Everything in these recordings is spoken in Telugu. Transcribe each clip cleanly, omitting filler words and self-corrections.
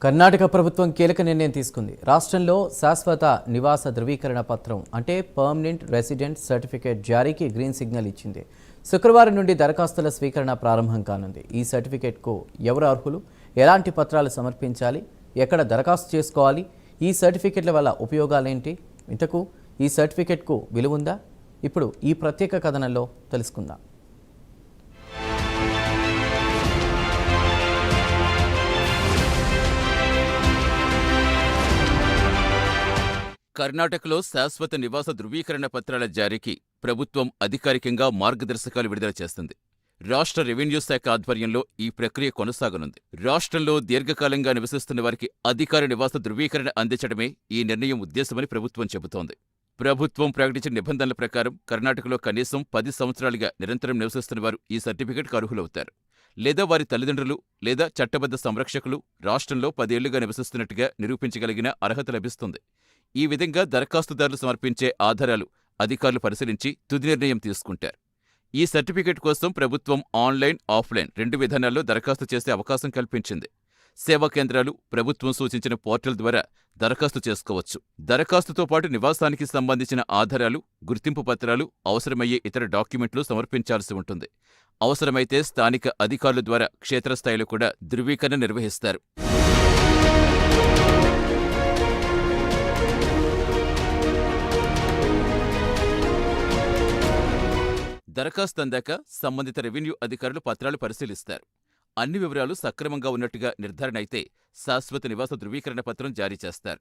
కర్ణాటక ప్రభుత్వం కీలక నిర్ణయం తీసుకుంది. రాష్ట్రంలో శాశ్వత నివాస ధృవీకరణ పత్రం అంటే పర్మనెంట్ రెసిడెంట్ సర్టిఫికేట్ జారీకి గ్రీన్ సిగ్నల్ ఇచ్చింది. శుక్రవారం నుండి దరఖాస్తుల స్వీకరణ ప్రారంభం కానుంది. ఈ సర్టిఫికేట్కు ఎవరు అర్హులు, ఎలాంటి పత్రాలు సమర్పించాలి, ఎక్కడ దరఖాస్తు చేసుకోవాలి, ఈ సర్టిఫికేట్ల వల్ల ఉపయోగాలేంటి, ఇంతకు ఈ సర్టిఫికేట్కు విలువ ఉందా? ఇప్పుడు ఈ ప్రత్యేక కథనంలో తెలుసుకుందాం. కర్ణాటకలో శాశ్వత నివాస ధృవీకరణ పత్రాల జారీకి ప్రభుత్వం అధికారికంగా మార్గదర్శకాలు విడుదల చేస్తుంది. రాష్ట్ర రెవెన్యూ శాఖ ఆధ్వర్యంలో ఈ ప్రక్రియ కొనసాగనుంది. రాష్ట్రంలో దీర్ఘకాలంగా నివసిస్తున్న వారికి అధికార నివాస ధృవీకరణ అందించడమే ఈ నిర్ణయం ఉద్దేశమని ప్రభుత్వం చెబుతోంది. ప్రభుత్వం ప్రకటించిన నిబంధనల ప్రకారం కర్ణాటకలో కనీసం 10 సంవత్సరాలుగా నిరంతరం నివసిస్తున్న వారు ఈ సర్టిఫికెట్కు అర్హులవుతారు. లేదా వారి తల్లిదండ్రులు లేదా చట్టబద్ధ సంరక్షకులు రాష్ట్రంలో 10 ఏళ్లుగా నివసిస్తున్నట్టుగా నిరూపించగలిగిన అర్హత లభిస్తుంది. ఈ విధంగా దరఖాస్తుదారులు సమర్పించే ఆధారాలు అధికారులు పరిశీలించి తుది నిర్ణయం తీసుకుంటారు. ఈ సర్టిఫికెట్ కోసం ప్రభుత్వం ఆన్లైన్, ఆఫ్లైన్ 2 విధానాల్లో దరఖాస్తు చేసే అవకాశం కల్పించింది. సేవా కేంద్రాలు, ప్రభుత్వం సూచించిన పోర్టల్ ద్వారా దరఖాస్తు చేసుకోవచ్చు. దరఖాస్తుతో పాటు నివాసానికి సంబంధించిన ఆధారాలు, గుర్తింపు పత్రాలు, అవసరమయ్యే ఇతర డాక్యుమెంట్లు సమర్పించాల్సి ఉంటుంది. అవసరమైతే స్థానిక అధికారుల ద్వారా క్షేత్రస్థాయిలో కూడా ధృవీకరణ నిర్వహిస్తారు. దరఖాస్తు అందాక సంబంధిత రెవెన్యూ అధికారులు పత్రాలు పరిశీలిస్తారు. అన్ని వివరాలు సక్రమంగా ఉన్నట్టుగా నిర్ధారణ అయితే శాశ్వత నివాస ధృవీకరణ పత్రం జారీ చేస్తారు.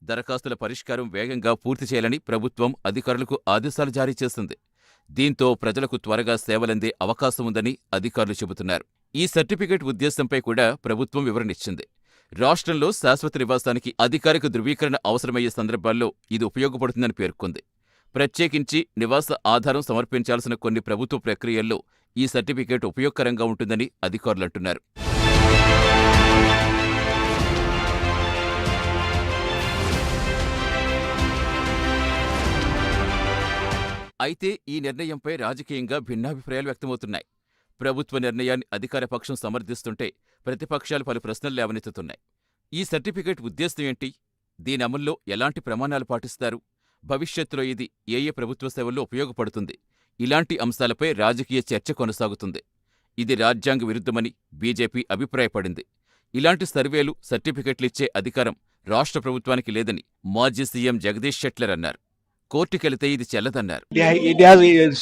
దరఖాస్తుల పరిష్కారం వేగంగా పూర్తి చేయాలని ప్రభుత్వం అధికారులకు ఆదేశాలు జారీ చేసింది. దీంతో ప్రజలకు త్వరగా సేవలందే అవకాశం ఉందని అధికారులు చెబుతున్నారు. ఈ సర్టిఫికెట్ ఉద్దేశంపై కూడా ప్రభుత్వం వివరణిచ్చింది. రాష్ట్రంలో శాశ్వత నివాసానికి అధికారిక ధృవీకరణ అవసరమయ్యే సందర్భాల్లో ఇది ఉపయోగపడుతుందని పేర్కొంది. ప్రత్యేకించి నివాస ఆధారం సమర్పించాల్సిన కొన్ని ప్రభుత్వ ప్రక్రియల్లో ఈ సర్టిఫికేట్ ఉపయోగకరంగా ఉంటుందని అధికారులంటున్నారు. అయితే ఈ నిర్ణయంపై రాజకీయంగా భిన్నాభిప్రాయాలు వ్యక్తమవుతున్నాయి. ప్రభుత్వ నిర్ణయాన్ని అధికార పక్షం సమర్థిస్తుంటే ప్రతిపక్షాలు పలు ప్రశ్నలు లేవనెత్తుతున్నాయి. ఈ సర్టిఫికేట్ ఉద్దేశం ఏంటి? దీని అమల్లో ఎలాంటి ప్రమాణాలు పాటిస్తారు? భవిష్యత్తులో ఇది ఏ ప్రభుత్వ సేవల్లో ఉపయోగపడుతుంది? ఇలాంటి అంశాలపై రాజకీయ చర్చ కొనసాగుతుంది. ఇది రాజ్యాంగ విరుద్ధమని బీజేపీ అభిప్రాయపడింది. ఇలాంటి సర్వేలు, సర్టిఫికెట్లిచ్చే అధికారం రాష్ట్ర ప్రభుత్వానికి లేదని మాజీ సీఎం జగదీష్ షెట్లర్ అన్నారు. కోర్టుకెళితే ఇది చెల్లదన్నారు.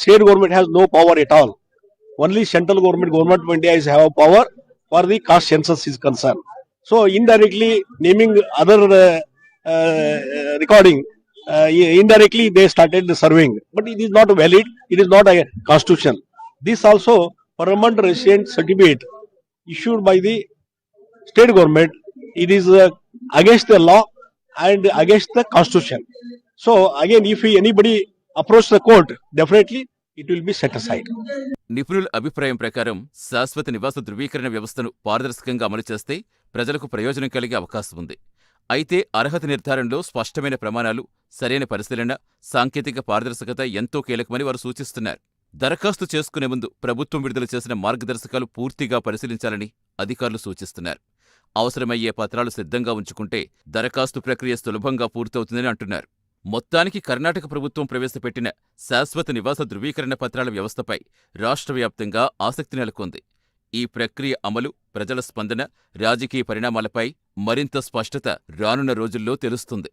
State government has no power at all. Only central government of India is have power for the caste census is concerned. So indirectly naming other recording, indirectly they started the surveying, but it is not valid. It is not a constitution. This also permanent resident certificate issued by the state government. It is against the law and against the constitution. So again, if anybody approach the court, definitely it will be set aside. నిపుణుల అభిప్రాయం ప్రకారం శాశ్వత నివాస ధృవీకరణ వ్యవస్థను పారదర్శకంగా అమలు చేస్తే ప్రజలకు ప్రయోజనం కలిగే అవకాశం ఉంది. అయితే అర్హత నిర్ధారణలో స్పష్టమైన ప్రమాణాలు, సరైన పరిశీలన, సాంకేతిక పారదర్శకత ఎంతో కీలకమని వారు సూచిస్తున్నారు. దరఖాస్తు చేసుకునే ముందు ప్రభుత్వం విడుదల చేసిన మార్గదర్శకాలు పూర్తిగా పరిశీలించాలని అధికారులు సూచిస్తున్నారు. అవసరమయ్యే పత్రాలు సిద్ధంగా ఉంచుకుంటే దరఖాస్తు ప్రక్రియ సులభంగా పూర్తవుతుందని అంటున్నారు. మొత్తానికి కర్ణాటక ప్రభుత్వం ప్రవేశపెట్టిన శాశ్వత నివాస ధృవీకరణ పత్రాల వ్యవస్థపై రాష్ట్ర వ్యాప్తంగా ఆసక్తి నెలకొంది. ఈ ప్రక్రియ అమలు, ప్రజల స్పందన, రాజకీయ పరిణామాలపై మరింత స్పష్టత రానున్న రోజుల్లో తెలుస్తుంది.